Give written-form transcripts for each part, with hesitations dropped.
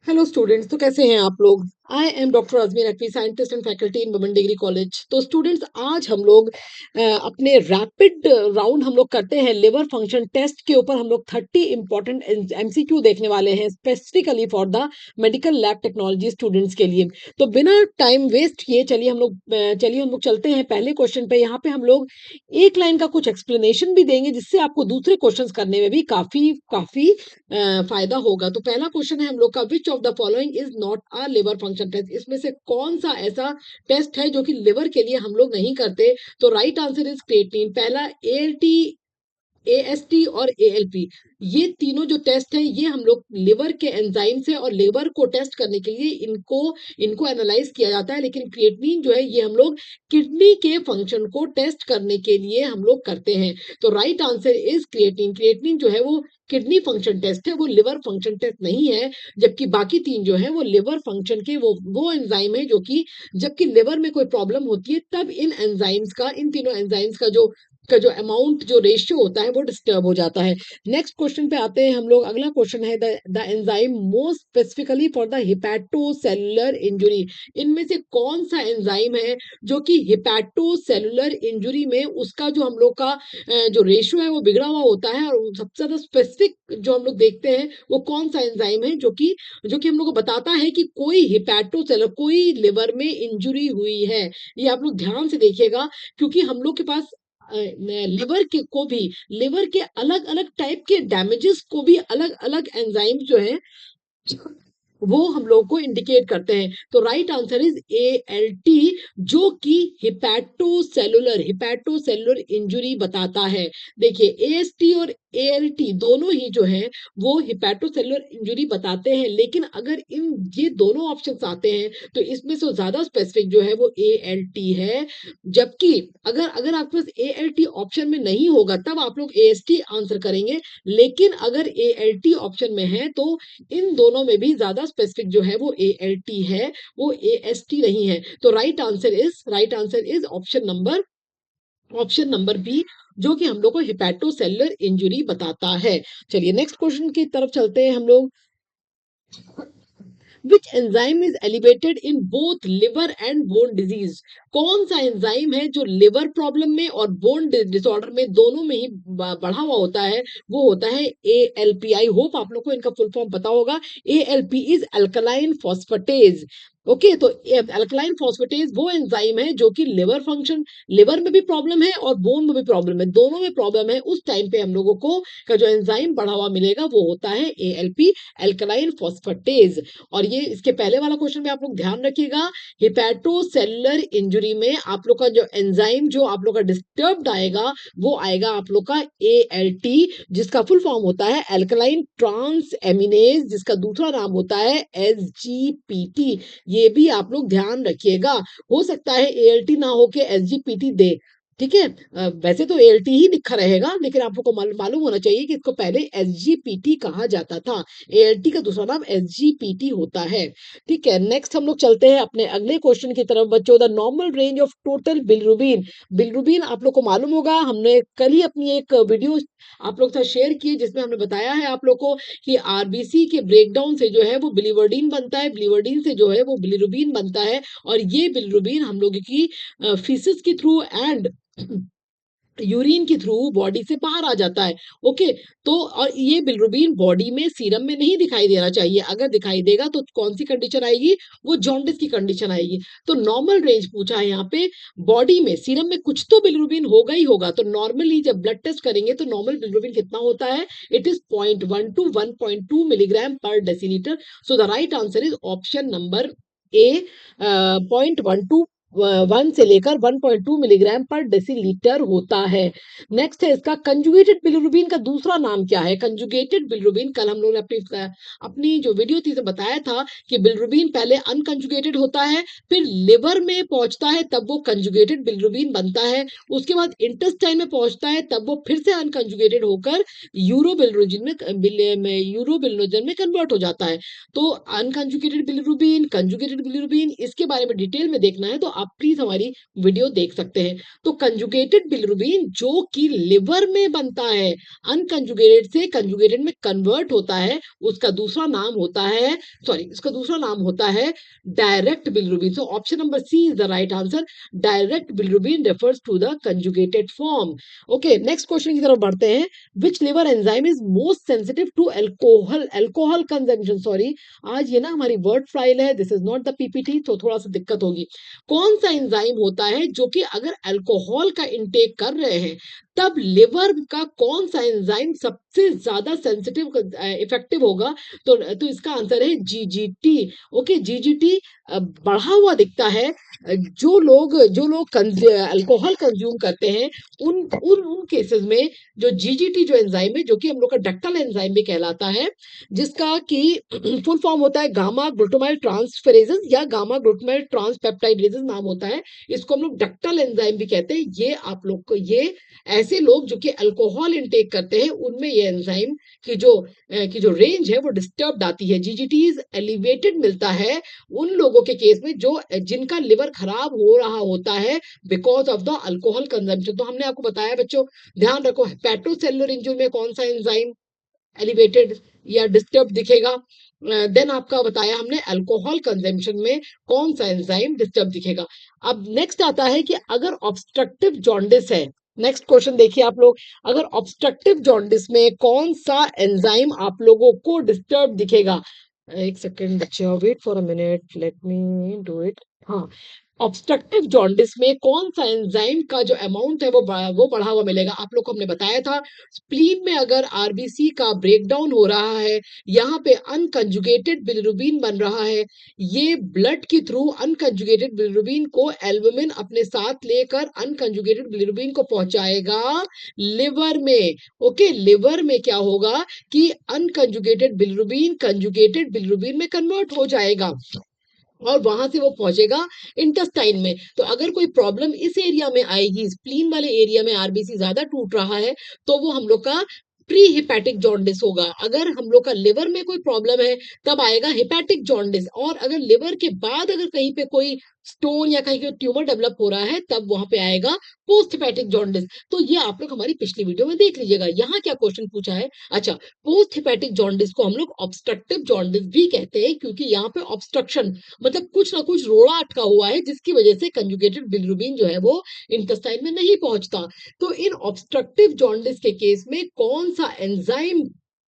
Hello students, तो कैसे हैं आप लोग। I am doctor Ajmer Naqvi, scientist and faculty in women degree college. तो स्टूडेंट्स, आज हम लोग अपने रैपिड राउंड हम लोग करते हैं लिवर फंक्शन टेस्ट के ऊपर। हम लोग 30 इंपॉर्टेंट एमसीक्यू देखने वाले हैं specifically for the medical lab technology students के लिए। तो बिना टाइम वेस्ट किए चलिए हम लोग चलते हैं पहले क्वेश्चन पे। यहाँ पे हम लोग एक लाइन का कुछ एक्सप्लेनेशन भी देंगे जिससे आपको दूसरे क्वेश्चंस करने में भी काफी काफी फायदा होगा। तो पहला क्वेश्चन है हम लोग का, which of the following is not a liver function test. इसमें से कौन सा ऐसा टेस्ट है जो कि लिवर के लिए हम लोग नहीं करते। तो राइट आंसर इज क्रिएटिनिन। पहला एएलटी, एएसटी और एएलपी, ये तीनों जो टेस्ट है ये हम लोग लिवर के एंजाइम से और लिवर को टेस्ट करने के लिए इनको इनको एनालाइज किया जाता है। लेकिन क्रिएटिनिन जो है ये हम लोग किडनी के फंक्शन को टेस्ट करने के लिए हम लोग करते हैं। तो right answer is creatinine. Creatinine जो है वो किडनी फंक्शन टेस्ट है, वो लिवर फंक्शन टेस्ट नहीं है। जबकि बाकी तीन जो है वो लिवर फंक्शन के वो एंजाइम है जो कि जबकि लिवर में कोई प्रॉब्लम होती है तब इन तीनों एंजाइम्स का जो अमाउंट, जो रेशियो होता है वो डिस्टर्ब हो जाता है। नेक्स्ट क्वेश्चन पे आते हैं हम लोग। अगला क्वेश्चन है the enzyme most specifically for the hepatocellular injury. इनमें से कौन सा एंजाइम है जो कि हिपैटोसेलुलर इंजुरी में उसका जो हम लोग का जो रेशियो है वो बिगड़ा हुआ होता है। और सबसे ज्यादा स्पेसिफिक जो हम लोग देखते हैं वो कौन सा एंजाइम है जो कि हम लोग को बताता है कि कोई हिपैटोसेलुलर, कोई लिवर में इंजुरी हुई है। ये आप लोग ध्यान से देखिएगा, क्योंकि हम लोग के पास लिवर के अलग अलग टाइप के डैमेजेस को भी अलग अलग एंजाइम जो है वो हम लोग को इंडिकेट करते हैं। तो राइट आंसर इज एएलटी, जो कि हिपैटोसेलुलर इंजुरी बताता है। देखिए, एएसटी और एएलटी दोनों ही जो है वो हिपैटोसेलुलर इंजुरी बताते हैं। लेकिन अगर ये दोनों ऑप्शंस आते हैं तो इसमें से ज्यादा स्पेसिफिक जो है वो एएलटी है। जबकि अगर अगर आपके पास एएलटी ऑप्शन में नहीं होगा तब आप लोग एएसटी आंसर करेंगे। लेकिन अगर एएलटी ऑप्शन में है तो इन दोनों में भी ज्यादा स्पेसिफिक जो है वो एएलटी है, वो एएसटी नहीं है। तो right answer is option number B, जो कि हम लोग को हिपैटोसेलुलर इंजुरी बताता है। चलिए नेक्स्ट क्वेश्चन की तरफ चलते हैं हम लोग। Which enzyme is elevated in both liver and bone disease. कौन सा एंजाइम है जो लिवर प्रॉब्लम में और बोन डिसऑर्डर में दोनों में ही बढ़ा हुआ होता है। वो होता है एएलपी। आई होप आप लोग को इनका फुल फॉर्म पता होगा। ALP is alkaline phosphatase. Okay, तो अल्कलाइन फॉस्फेटेज वो एंजाइम है जो कि लिवर में भी प्रॉब्लम है और बोन में भी प्रॉब्लम है, दोनों में प्रॉब्लम है। उस टाइम पे हम लोगों को का जो एंजाइम बढ़ा हुआ मिलेगा वो होता है एएलपी, अल्कलाइन फॉस्फेटेज। और ये इसके पहले वाला क्वेश्चन में आप लोग ध्यान रखिएगा, हिपैटोसेलुलर इंजुरी में आप लोग का जो एंजाइम जो आप लोग का डिस्टर्ब्ड आएगा वो आएगा आप लोग का एएलटी, जिसका फुल फॉर्म होता है अल्कलाइन ट्रांस एमिनेज, जिसका दूसरा नाम होता है एसजीपीटी। ये भी आप लोग ध्यान रखिएगा। हो सकता है एएलटी ना होके एसजीपीटी दे, ठीक है। वैसे तो एएलटी ही लिखा रहेगा, लेकिन आप लोग को मालूम होना चाहिए कि इसको पहले एसजीपीटी कहा जाता था। एएलटी का दूसरा नाम एसजीपीटी होता है। ठीक है, नेक्स्ट हम लोग चलते हैं अपने अगले क्वेश्चन की तरफ बच्चों। The normal range of total bilirubin. Bilirubin आप लोग को मालूम होगा, हमने कल ही अपनी एक वीडियो आप लोग के साथ शेयर की जिसमें हमने बताया है आप लोग को कि आरबीसी के ब्रेकडाउन से जो है वो बिलिवर्डिन बनता है, बिलिवर्डिन से जो है वो बिलिरुबिन बनता है। और ये बिलिरुबिन हम लोग की फीसिस के थ्रू एंड यूरिन के थ्रू बॉडी से बाहर आ जाता है। ओके, तो और ये बिलिरुबिन बॉडी में सीरम में नहीं दिखाई देना चाहिए। अगर दिखाई देगा तो कौन सी कंडीशन आएगी, वो जॉन्डिस की कंडीशन आएगी। तो नॉर्मल रेंज पूछा है यहाँ पे, बॉडी में सीरम में कुछ तो बिलिरुबिन होगा ही होगा। तो नॉर्मली जब ब्लड टेस्ट करेंगे तो नॉर्मल बिलिरुबिन कितना होता है, इट इज 0.1 to 1.2 मिलीग्राम पर decilitre. So the right answer is option number ए, 0.1 से लेकर 1.2 मिलीग्राम पर डेसीलीटर होता है। नेक्स्ट है इसका, कंजुगेटेड बिलिरुबिन का दूसरा नाम क्या है। कंजुगेटेड बिलिरुबिन, कल हम लोगों ने अपनी जो वीडियो थी तो बताया था कि बिलिरुबिन पहले अनकंजुगेटेड होता है, फिर लिवर में पहुंचता है तब वो कंजुगेटेड बिलिरुबिन बनता है, उसके बाद इंटेस्टाइन में पहुंचता है तब वो फिर से अनकंजुगेटेड होकर यूरोबिलिनोजन में कन्वर्ट हो जाता है। तो अनकंजुगेटेड बिलिरुबिन, कंजुगेटेड बिलिरुबिन, इसके बारे में डिटेल में देखना है तो आप प्लीज हमारी वीडियो देख सकते हैं। तो कंजुगेटेड बिलिरुबिन जो कि लिवर में बनता है, अनकंजुगेटेड से कंजुगेटेड में कन्वर्ट होता है, उसका दूसरा नाम होता है, सॉरी, उसका दूसरा नाम होता है direct bilirubin. So option number C is the right answer. Direct bilirubin refers to the conjugated form. Okay, next question की तरफ बढ़ते हैं। Which liver enzyme is most sensitive to alcohol, alcohol consumption, sorry आज ये ना हमारी word file है, this is not the PPT, तो थोड़ा सा दिक्कत होगी। कौन सा एंजाइम होता है जो कि अगर अल्कोहल का इंटेक कर रहे हैं तब लिवर का कौन सा एंजाइम सबसे ज्यादा सेंसिटिव इफेक्टिव होगा? तो इसका आंसर है जीजीटी। ओके, जीजीटी बढ़ा हुआ दिखता है। जो लोग अल्कोहल कंज्यूम करते हैं उन उन उन केसेस में जो जीजीटी जो एंजाइम है, जो कि हम लोग का डक्टल एंजाइम भी कहलाता है, जिसका कि फुल फॉर्म होता है गामा ग्लूटामाइल ट्रांसफेरेजेस या गामा ग्लूटामाइल ट्रांसपेप्टाइडेजेस नाम होता है। इसको हम लोग डक्टल एंजाइम भी कहते हैं। ये आप लोग को, ये ऐसे लोग जो कि अल्कोहल इंटेक करते हैं उनमें ये एंजाइम की जो रेंज है वो डिस्टर्ब आती है। जीजीटी एलिवेटेड मिलता है उन लोगों के केस में जो जिनका लिवर खराब हो रहा होता है because of the alcohol consumption. तो हमने आपको बताया बच्चों, ध्यान रखो, हेपेटोसेलुलर इंजरी में कौन सा एंजाइम एलिवेटेड या डिस्टर्ब दिखेगा। देन आपका बताया हमने अल्कोहल कंजम्पशन में कौन सा एंजाइम डिस्टर्ब दिखेगा। अब नेक्स्ट आता है कि अगर ऑब्स्ट्रक्टिव जॉन्डिस है, नेक्स्ट क्वेश्चन देखिए आप लोग, अगर ऑब्स्ट्रक्टिव जॉन्डिस में कौन सा एंजाइम आप लोगों को डिस्टर्ब दिखेगा? एक सेकेंड बच्चों, wait for a minute, let me do it. हाँ, ऑब्स्ट्रक्टिव जॉन्डिस में कौन सा एंजाइम का जो अमाउंट है वो बढ़ा हुआ मिलेगा? आप लोग को हमने बताया था, स्प्लीन में अगर आरबीसी का ब्रेकडाउन हो रहा है, यहाँ पे अनकंजुगेटेड बिलिरुबिन बन रहा है, ये ब्लड के थ्रू अनकंजुगेटेड बिलिरुबिन को एल्बुमिन अपने साथ लेकर अनकंजुगेटेड बिलिरुबिन को पहुंचाएगा लिवर में। ओके, लिवर में क्या होगा कि अनकंजुगेटेड बिलिरुबिन कंजुगेटेड बिलिरुबिन में कन्वर्ट हो जाएगा और वहां से वो पहुंचेगा इंटेस्टाइन में। तो अगर कोई प्रॉब्लम इस एरिया में आएगी, स्प्लीन वाले एरिया में आरबीसी ज्यादा टूट रहा है, तो वो हम लोग का प्री हिपैटिक जॉन्डिस होगा। अगर हम लोग का लिवर में कोई प्रॉब्लम है तब आएगा हिपैटिक जॉन्डिस। और अगर लिवर के बाद अगर कहीं पे कोई स्टोन या कहीं पे ट्यूमर डेवलप हो रहा है तब वहां पे आएगा पोस्ट हिपैटिक जॉन्डिस। तो ये आप लोग हमारी पिछली वीडियो में देख लीजिएगा। यहाँ क्या क्वेश्चन पूछा है? अच्छा, पोस्ट हिपैटिक जॉन्डिस को हम लोग ऑब्स्ट्रक्टिव जॉन्डिस भी कहते हैं क्योंकि यहाँ पे ऑब्स्ट्रक्शन मतलब कुछ ना कुछ रोड़ा अटका हुआ है जिसकी वजह से कंजुगेटेड बिलिरुबिन जो है वो इंटेस्टाइन में नहीं पहुंचता। तो इन ऑब्स्ट्रक्टिव जॉन्डिस के केस में कौन सा एंजाइम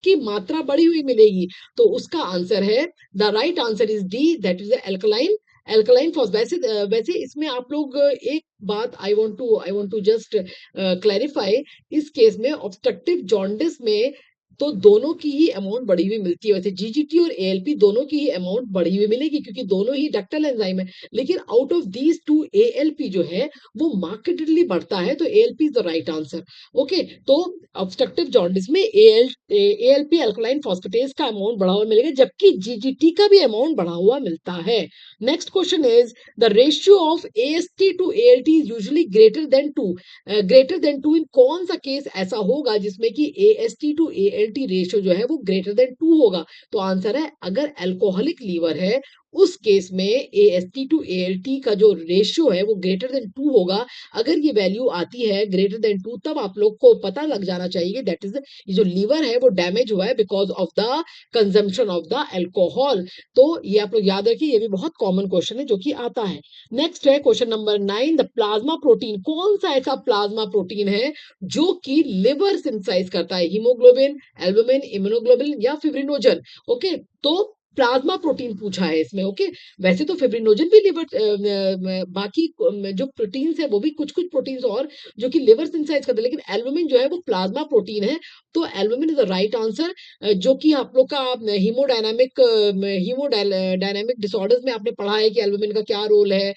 की मात्रा बढ़ी हुई मिलेगी? तो उसका आंसर है, the right answer is D, that is alkaline, alkaline phos. वैसे इसमें आप लोग एक बात I want to just clarify, इस केस में ऑब्स्ट्रक्टिव जॉन्डिस में तो दोनों की ही अमाउंट बढ़ी हुई मिलती है। वैसे जीजीटी और एएलपी दोनों की ही अमाउंट बढ़ी हुई मिलेगी क्योंकि दोनों ही डक्टल एंजाइम है, लेकिन out of these two ALP जो है वो मार्केटली बढ़ता है, तो ALP is the right answer. Okay, तो ऑब्स्ट्रक्टिव जॉन्डिस में एएलपी अल्कलाइन फॉस्फेटेज का अमाउंट बढ़ा हुआ मिलेगा जबकि जीजीटी का भी अमाउंट बढ़ा हुआ मिलता है। Next question is the ratio of AST to ALT is usually greater than 2। Greater than 2 in कौन सा केस ऐसा होगा जिसमें कि एएसटी टू एएलटी रेशियो जो है वो ग्रेटर देन 2 होगा? तो आंसर है, अगर अल्कोहलिक लीवर है उस केस में एएसटी टू एएलटी का जो रेशियो है वो ग्रेटर देन 2 होगा। अगर ये वैल्यू आती है ग्रेटर देन 2 तब आप लोग को पता लग जाना चाहिए दैट इज ये जो लीवर है वो डैमेज हुआ है because of the consumption of the alcohol. तो ये आप लोग याद रखिए, ये भी बहुत कॉमन क्वेश्चन है जो कि आता है। नेक्स्ट है question number 9, the plasma protein, कौन सा ऐसा प्लाज्मा प्रोटीन है जो कि लिवर सिंथेसाइज करता है? हीमोग्लोबिन, एल्बुमिन, इम्यूनोग्लोबिन या फिब्रिनोजन? ओके, तो प्लाज्मा प्रोटीन पूछा है इसमें। ओके, वैसे तो फिब्रिनोजन भी लिवर, बाकी जो प्रोटीन्स है वो भी कुछ कुछ प्रोटीन्स और जो कि लिवर सिंथेसाइज करते हैं, लेकिन एल्बुमिन जो है वो प्लाज्मा प्रोटीन है। तो albumin is the right answer, जो कि आप लोग का हीमोडायनामिक डिसऑर्डर्स में आपने पढ़ा है कि एल्बुमिन का क्या रोल है।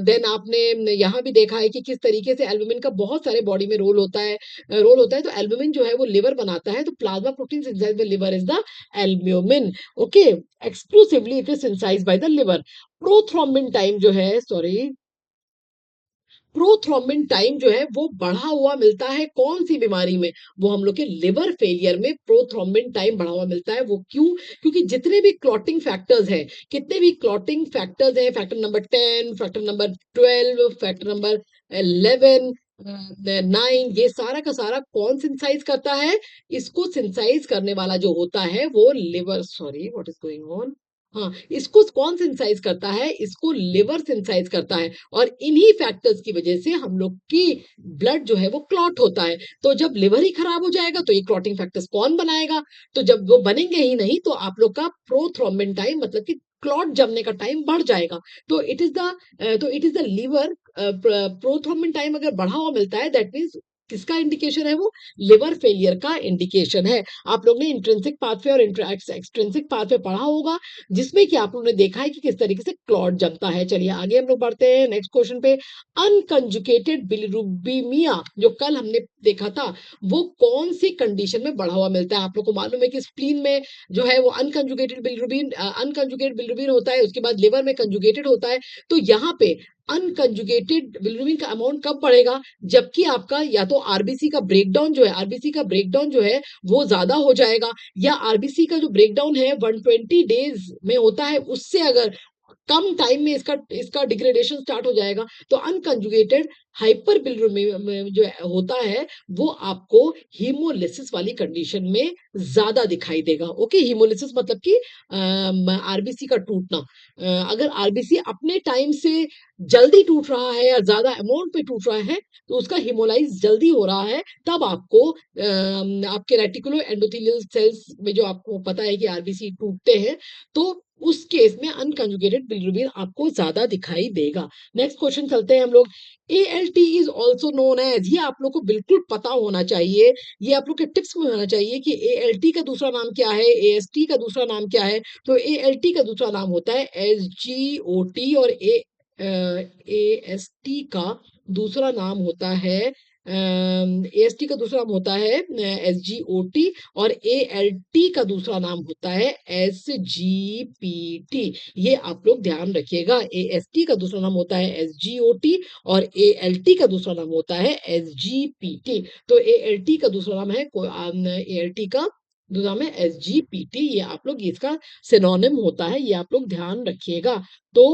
देन आपने यहाँ भी देखा है कि किस तरीके से एल्बुमिन का बहुत सारे बॉडी में रोल होता है। तो एल्बुमिन जो है वो लिवर बनाता है, तो plasma protein synthesize by liver is the albumin. Okay, exclusively it is synthesized by the liver। Prothrombin time जो है, सॉरी, प्रोथ्रोम्बिन टाइम जो है वो बढ़ा हुआ मिलता है कौन सी बीमारी में? वो हम लोग के लिवर फेलियर में प्रोथ्रोम्बिन टाइम बढ़ा हुआ मिलता है। वो क्यों? क्योंकि जितने भी क्लॉटिंग फैक्टर्स हैं, कितने भी क्लॉटिंग फैक्टर्स हैं, factor number 10, factor number 12, factor number 11, 9, ये सारा का सारा कौन सिंथेसाइज करता है? इसको सिंथेसाइज करने वाला जो होता है वो liver, sorry what is going on, हाँ, इसको कौन सिंथेसाइज करता है? इसको लिवर सिंथेसाइज करता है। और इन्हीं फैक्टर्स की वजह से हम लोग की ब्लड जो है वो क्लॉट होता है। तो जब लिवर ही खराब हो जाएगा तो ये क्लॉटिंग फैक्टर्स कौन बनाएगा? तो जब वो बनेंगे ही नहीं तो आप लोग का प्रोथ्रोम्बिन टाइम मतलब कि क्लॉट जमने का टाइम बढ़ जाएगा। तो it is the liver, prothrombin time अगर बढ़ा हुआ मिलता है दैट मीन्स किसका इंडिकेशन है? वो लिवर फेलियर का इंडिकेशन है। आप लोग ने इंट्रिंसिक पाथवे और एक्सट्रिंसिक पाथवे पढ़ा होगा, जिसमें कि आप लोगों ने देखा है कि किस तरीके से क्लॉट जमता है। चलिए आगे हम लोग बढ़ते हैं नेक्स्ट क्वेश्चन पे। अनकंजुगेटेड बिलिरुबिमिया जो कल हमने देखा था, वो कौन सी कंडीशन में बढ़ा हुआ मिलता है? आप लोग को मालूम है कि स्प्लीन में जो है वो अनकंजुगेटेड बिलिरुबिन होता है, उसके बाद लिवर में कंजुगेटेड होता है। तो यहाँ पे अनकंजुगेटेड बिलिरुबिन का अमाउंट कब बढ़ेगा? जबकि आपका या तो आरबीसी का ब्रेकडाउन जो है, वो ज्यादा हो जाएगा, या आरबीसी का जो ब्रेकडाउन है 120 डेज में होता है, उससे अगर कम टाइम में इसका इसका डिग्रेडेशन स्टार्ट हो जाएगा। तो अनकंजुगेटेड हाइपर बिलिरुबिन जो होता है वो आपको हीमोलिसिस वाली कंडीशन में ज्यादा दिखाई देगा। ओके, हीमोलिसिस मतलब कि आरबीसी का टूटना। अगर आरबीसी अपने टाइम से जल्दी टूट रहा है या ज्यादा अमाउंट पे टूट रहा है तो उसका हिमोलाइज जल्दी हो रहा है, तब आपको आपके रेटिकुलो एंडोथेलियल सेल्स में जो आपको पता है कि आरबीसी टूटते हैं, तो उस केस में अनकंजुगेटेड बिलिरुबिन आपको ज्यादा दिखाई देगा। नेक्स्ट क्वेश्चन चलते हैं हम लोग। ALT is also known as, ये आप लोग को बिल्कुल पता होना चाहिए, ये आप लोग के टिप्स में होना चाहिए कि ALT का दूसरा नाम क्या है, AST का दूसरा नाम क्या है। तो ALT का दूसरा नाम होता है SGOT, और AST का दूसरा नाम होता है AST का दूसरा नाम होता है SGOT, और ALT का दूसरा नाम होता है SGPT। ये आप लोग ध्यान रखिएगा, AST का दूसरा नाम होता है SGOT और ALT का दूसरा नाम होता है SGPT। तो ALT का दूसरा नाम है ALT का दूसरा नाम है SGPT। ये आप लोग इसका सिनोनिम होता है, ये आप लोग ध्यान रखिएगा। तो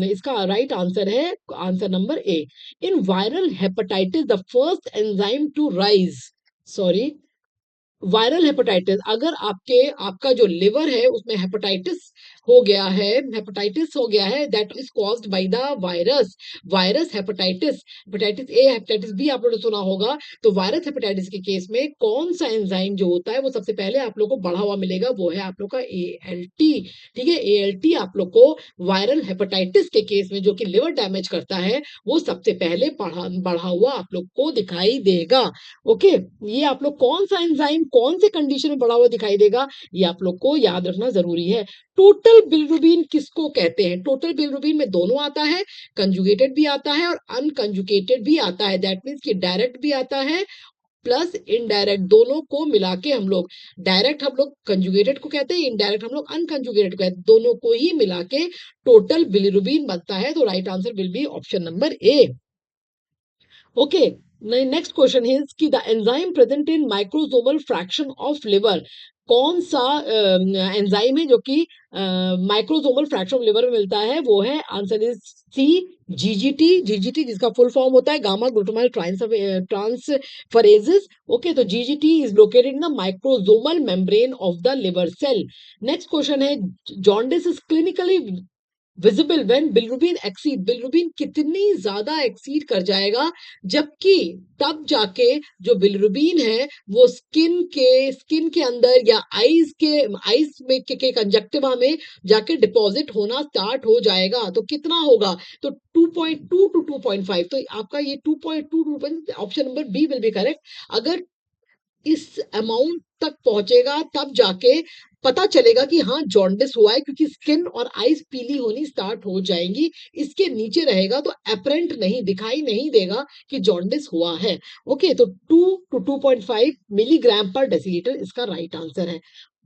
इसका राइट आंसर है answer number A. In viral hepatitis, the first enzyme to rise, sorry, viral hepatitis, अगर आपका जो लिवर है उसमें हेपेटाइटिस हो गया है that is caused by the virus hepatitis, hepatitis A, hepatitis B आप लोगों ने सुना होगा। तो वायरस हेपेटाइटिस के केस में कौन सा एंजाइम जो होता है वो सबसे पहले आप लोग को बढ़ा हुआ मिलेगा? वो है आप लोग का ALT। ठीक है, ALT आप लोग को वायरल हेपेटाइटिस के केस में जो कि लिवर डैमेज करता है वो सबसे पहले बढ़ा हुआ आप लोग को दिखाई देगा। ओके, ये आप लोग कौन सा एंजाइम कौन से कंडीशन में बढ़ा हुआ दिखाई देगा, ये आप लोग को याद रखना जरूरी है। टोटल बिलिरुबिन किसको कहते हैं? टोटल बिलिरुबिन में दोनों आता है, कंजुगेटेड भी आता है और अनकंजुगेटेड भी आता है। दैट मीन्स कि डायरेक्ट भी आता है प्लस इनडायरेक्ट, दोनों को मिला के हम लोग, डायरेक्ट हम लोग कंजुगेटेड को कहते हैं, इनडायरेक्ट हम लोग अनकंजुगेटेड को कहते हैं, दोनों को ही मिला के टोटल बिलिरुबिन बनता है। तो right answer will be option number A. Okay, next question is कि the enzyme present in microsomal fraction of liver, कौन सा एंजाइम है जो कि माइक्रोसोमल फ्रैक्शन ऑफ लिवर में मिलता है? वो है आंसर इज सी, जीजीटी जिसका फुल फॉर्म होता है गामा ग्लूटामाइल ट्रांसफरेजेस। ओके, तो GGT is located in the microsomal membrane of the liver cell. Next question है, jaundice is clinically visible when bilirubin exceed, bilirubin कितनी ज्यादा exceed कर जाएगा जबकि तब जाके जो बिलिरुबिन है वो स्किन के अंदर या आईज में के कंजक्टिवा में जाके डिपॉजिट होना स्टार्ट हो जाएगा। तो कितना होगा? तो 2.2 टू 2.5। तो आपका ये 2.2, option number B will be correct. अगर इस अमाउंट तक पहुंचेगा तब जाके पता चलेगा कि हाँ जॉन्डिस हुआ है, क्योंकि स्किन और आईज पीली होनी स्टार्ट हो जाएंगी। इसके नीचे रहेगा तो अपरेंट नहीं, दिखाई नहीं देगा कि जॉन्डिस हुआ है। ओके, तो 2 to 2.5 मिलीग्राम पर डेसीलीटर इसका राइट आंसर है।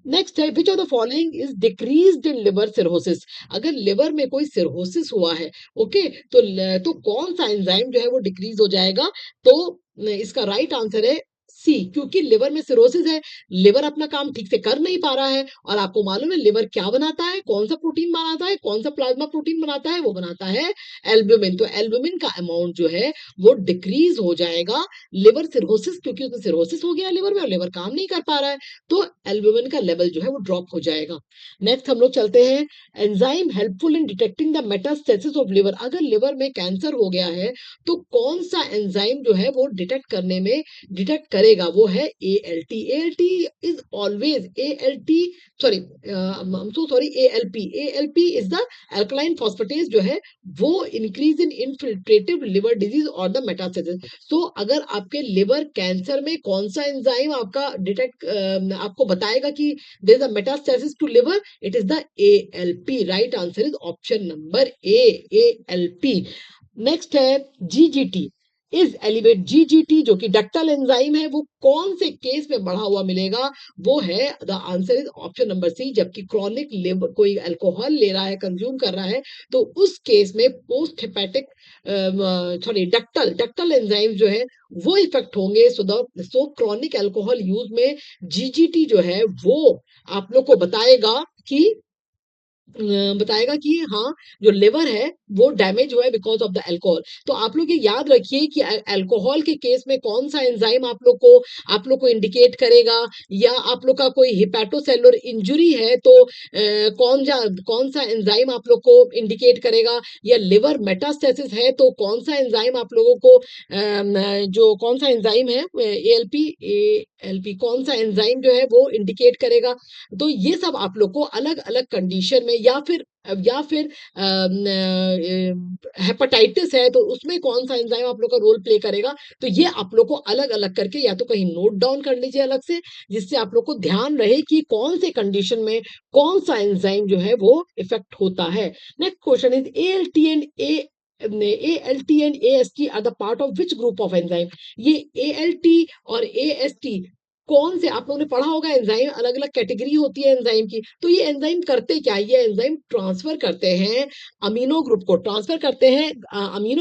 नेक्स्ट है विच of the following is decreased in liver cirrhosis. अगर लिवर में कोई सिरोसिस हुआ है, ओके, तो कौन सा एंजाइम जो है वो डिक्रीज हो जाएगा? तो इसका राइट आंसर है सी, क्योंकि लिवर में सिरोसिस है, लिवर अपना काम ठीक से कर नहीं पा रहा है। और आपको मालूम है लिवर क्या बनाता है, कौन सा प्रोटीन बनाता है, कौन सा प्लाज्मा प्रोटीन बनाता है? वो बनाता है एल्ब्यूमिन। तो एल्ब्यूमिन का अमाउंट जो है वो डिक्रीज हो जाएगा लिवर सिरोसिस, क्योंकि उसमें सिरोसिस हो गया लिवर में और लिवर काम नहीं कर पा रहा है, तो एल्ब्यूमिन का लेवल जो है वो ड्रॉप हो जाएगा। नेक्स्ट हम लोग चलते हैं, enzyme helpful in detecting the metastasis of liver. अगर लिवर में कैंसर हो गया है तो कौन सा एंजाइम जो है वो डिटेक्ट करेगा? वो है ALT. ALT is always ALT, sorry, I am so sorry, ALP. ALP is the alkaline phosphatase जो है वो इंक्रीज इन इनफिल्ट्रेटिव लिवर डिजीज और द मेटास्टेसिस। तो अगर आपके लिवर कैंसर में कौन सा एंजाइम आपका डिटेक्ट आपको बताएगा कि there is a metastasis to liver, it is the ALP. Right answer is option number A, ALP. Next है जीजीटी इज एलिवेट। जीजीटी जो कि डक्टल एंजाइम है वो कौन से केस में बढ़ा हुआ मिलेगा? वो है the answer is option number C, जबकि क्रॉनिक लिवर कोई अल्कोहल ले रहा है, कंज्यूम कर रहा है, तो उस केस में post hepatic, sorry, ductal enzyme जो है वो इफेक्ट होंगे। सो क्रॉनिक अल्कोहल यूज में जीजीटी जो है वो आप लोग को बताएगा कि हाँ, जो लिवर है वो डैमेज हुआ है बिकॉज ऑफ द अल्कोहल। तो आप लोग ये याद रखिए कि अल्कोहल के केस में कौन सा एंजाइम आप लोग को इंडिकेट करेगा, या आप लोग का कोई हिपैटोसेलुलर इंजुरी है तो कौन सा एंजाइम आप लोग को इंडिकेट करेगा, या लिवर मेटास्टेसिस है तो कौन सा एंजाइम आप लोगों को जो कौन सा एंजाइम है एएलपी, एएलपी कौन सा एंजाइम जो है वो इंडिकेट करेगा। तो ये सब आप लोग को अलग अलग कंडीशन में, या फिर हेपेटाइटिस है तो उसमें कौन सा एंजाइम आप लोग का रोल प्ले करेगा। तो ये आप लोग को अलग अलग करके या तो कहीं नोट डाउन कर लीजिए अलग से, जिससे आप लोग को ध्यान रहे कि कौन से कंडीशन में कौन सा एंजाइम जो है वो इफेक्ट होता है। Next question is ALT and ALT and AST are the part of which group of enzyme? ये ALT और AST कौन से, आप लोगों ने पढ़ा होगा एंजाइम अलग अलग कैटेगरी होती है एंजाइम की। तो ये एंजाइम करते क्या? ये एंजाइम ट्रांसफर करते हैं अमीनो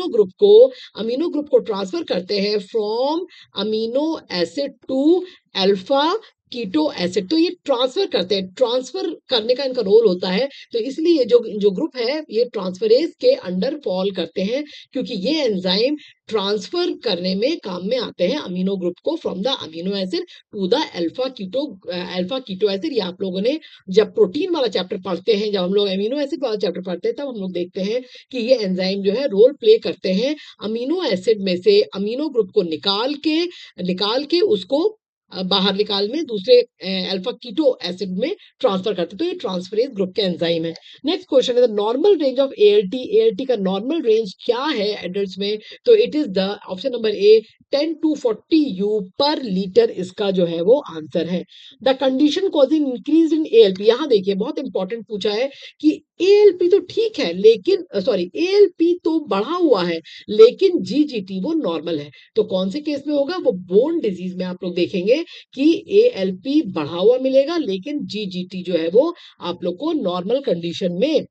ग्रुप को, अमीनो ग्रुप को ट्रांसफर करते हैं from amino acid to alpha keto acid. तो ये ट्रांसफर करते हैं, ट्रांसफर करने का इनका रोल होता है। तो इसलिए जो जो ग्रुप है ये ट्रांसफरेज के अंडर फॉल करते हैं, क्योंकि ये एंजाइम ट्रांसफर करने में काम में आते हैं अमीनो ग्रुप को from the amino acid to the alpha keto acid. ये आप लोगों ने जब प्रोटीन वाला चैप्टर पढ़ते हैं, जब हम लोग अमीनो एसिड वाला चैप्टर पढ़ते हैं, तब हम लोग देखते हैं कि ये एंजाइम जो है रोल प्ले करते हैं अमीनो एसिड में से अमीनो ग्रुप को निकाल के उसको बाहर निकाल में दूसरे अल्फा कीटो एसिड में ट्रांसफर करते हैं। तो ये ट्रांसफरेज ग्रुप के एंजाइम है। नेक्स्ट क्वेश्चन है the normal range of ALT. ALT का नॉर्मल रेंज क्या है एडल्ट्स में? तो it is the option number A 10 to 40 you पर लीटर, इसका जो है वो आंसर है। The condition causing increase in ALP. यहां देखिए बहुत इंपॉर्टेंट पूछा है कि एएलपी तो ठीक है लेकिन एएलपी तो बढ़ा हुआ है लेकिन जीजीटी वो नॉर्मल है। तो कौन से केस में होगा? वो बोन डिजीज में आप लोग देखेंगे कि एएलपी बढ़ा हुआ मिलेगा लेकिन जीजीटी जो है वो आप लोग को नॉर्मल कंडीशन में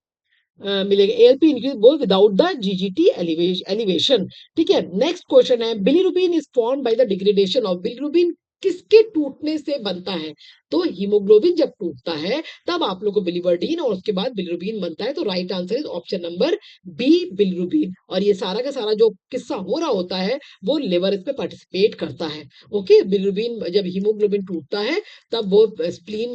मिलेगा। ALP increase both without the GGT elevation. ठीक है, नेक्स्ट क्वेश्चन है bilirubin is formed by the degradation of. Bilirubin किसके टूटने से बनता है? तो हीमोग्लोबिन जब टूटता है तब आप लोग को बिलीवर्डिन और उसके बाद बिलीरुबिन बनता है। तो right answer is option number B, bilirubin. और ये सारा का सारा जो किस्सा हो रहा होता है वो लिवर इसमें पार्टिसिपेट करता है। ओके, बिलीरुबिन जब हीमोग्लोबिन टूटता है तब वो स्प्लीन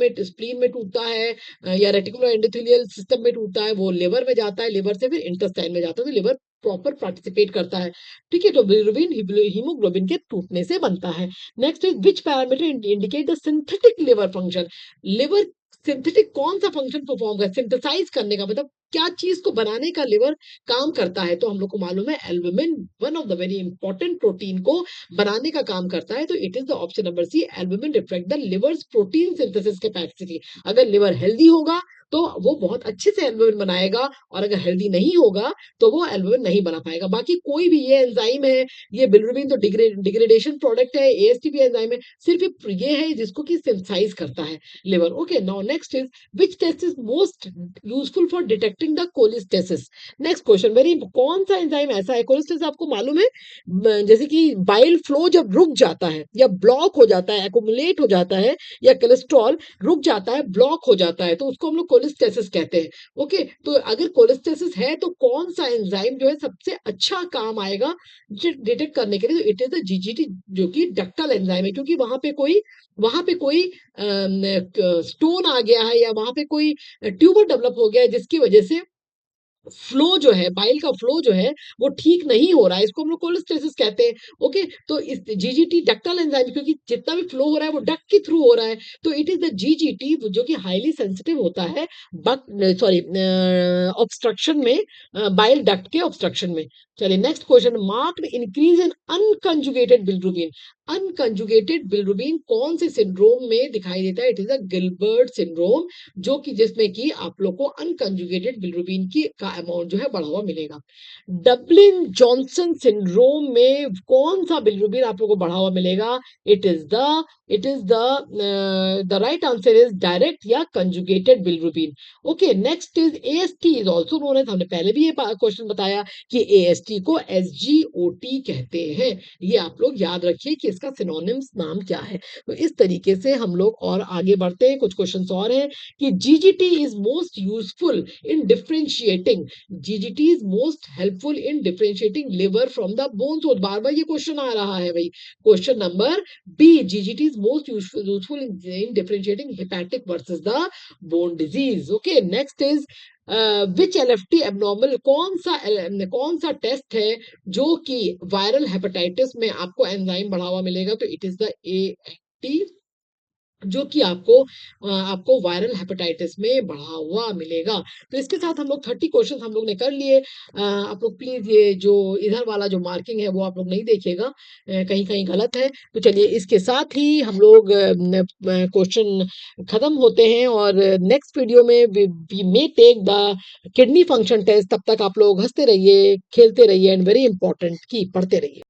में टूटता है, या रेटिकुलर एंडोथेलियल सिस्टम में टूटता है, वो लिवर में जाता है, लिवर से फिर इंटेस्टाइन में जाता है, तो लिवर प्रॉपर पार्टिसिपेट करता है। ठीक है, तो बिलीरुबिन हीमोग्लोबिन के टूटने से बनता है। Next is which parameter indicate the synthetic liver function. Liver synthetic कौन सा फंक्शन परफॉर्म कर, सिंथेसाइज करने का मतलब क्या चीज को बनाने का लिवर काम करता है? तो हम लोग को मालूम है albumin one of the very important protein को बनाने का काम करता है। तो it is the option number C, albumin reflect the liver's protein synthesis capacity. अगर लिवर हेल्दी होगा तो वो बहुत अच्छे से एल्बुमिन बनाएगा, और अगर हेल्दी नहीं होगा तो वो एल्बुमिन नहीं बना पाएगा। बाकी कोई भी ये एंजाइम है, ये बिलिरुबिन तो डिग्रेडेशन प्रोडक्ट है, एएसटीपी एंजाइम है, सिर्फ ये है जिसको कि सिंथेसाइज करता है liver. Okay, now next is which test is most useful for detecting the cholestasis. Next question very, कौन सा एंजाइम ऐसा है, कोलिस्टेसिस आपको मालूम है, जैसे कि बाइल फ्लो जब रुक जाता है या ब्लॉक हो जाता है, एक्युमुलेट हो जाता है, या कोलेस्ट्रॉल रुक जाता है, ब्लॉक हो जाता है, तो उसको हम लोग कोलिस्टेसिस कहते हैं। ओके, तो अगर कोलिस्टेसिस है तो कौन सा एंजाइम जो है सबसे अच्छा काम आएगा डिटेक्ट करने के लिए, तो इट इज द जीजीटी, जो कि डक्टल एंजाइम है, क्योंकि वहां पे कोई स्टोन आ गया है, या वहां पे कोई ट्यूमर डेवलप हो गया है, जिसकी वजह से फ्लो जो है, बाइल का फ्लो जो है वो ठीक नहीं हो रहा है, इसको हम लोग कोलेस्टेसिस कहते हैं। ओके, तो इस जीजीटी डक्टल एंजाइम, क्योंकि जितना भी फ्लो हो रहा है वो डक्ट के थ्रू हो रहा है, तो इट इज द जीजीटी, जो कि हाईली सेंसिटिव होता है बट सॉरी ऑब्स्ट्रक्शन में, बाइल डक्ट के ऑब्स्ट्रक्शन में। चलिए next question, marked increase in unconjugated bilirubin. Unconjugated bilirubin कौन से सिंड्रोम में दिखाई देता है? It is a Gilbert syndrome, जो कि जिसमें कि आप लोग को अनकंजुगेटेड बिलिरुबिन की का अमाउंट जो है बढ़ा हुआ मिलेगा। डबलिन जॉनसन सिंड्रोम में कौन सा बिलिरुबिन आप लोग को बढ़ा हुआ मिलेगा? The right answer is direct या conjugated bilirubin. Okay, next is AST is also known as, हमने पहले भी ये क्वेश्चन बताया कि एएसटी को एसजीओटी कहते हैं। ये आप लोग याद रखिए कि इसका सिनोनिम्स नाम क्या है। तो इस तरीके से हम लोग और आगे बढ़ते हैं, कुछ क्वेश्चंस और हैं कि GGT is most useful in differentiating, GGT is most helpful in differentiating liver from the bones. और बार बार ये क्वेश्चन आ रहा है भाई, question number B, GGT is most useful in differentiating hepatic versus the bone disease. Okay, next is which LFT abnormal, कौन सा टेस्ट है जो कि वायरल हेपेटाइटिस में आपको एंजाइम बढ़ा हुआ मिलेगा? तो इट इज द एएटी, जो कि आपको वायरल हेपेटाइटिस में बढ़ा हुआ मिलेगा। तो इसके साथ हम लोग 30 क्वेश्चन हम लोग ने कर लिए। आप लोग प्लीज ये जो इधर वाला जो मार्किंग है वो आप लोग नहीं देखिएगा, कहीं कहीं गलत है। तो चलिए इसके साथ ही हम लोग क्वेश्चन खत्म होते हैं, और नेक्स्ट वीडियो में we may take the kidney function test. तब तक आप लोग हंसते रहिए, खेलते रहिए, एंड वेरी इंपॉर्टेंट कि पढ़ते रहिए।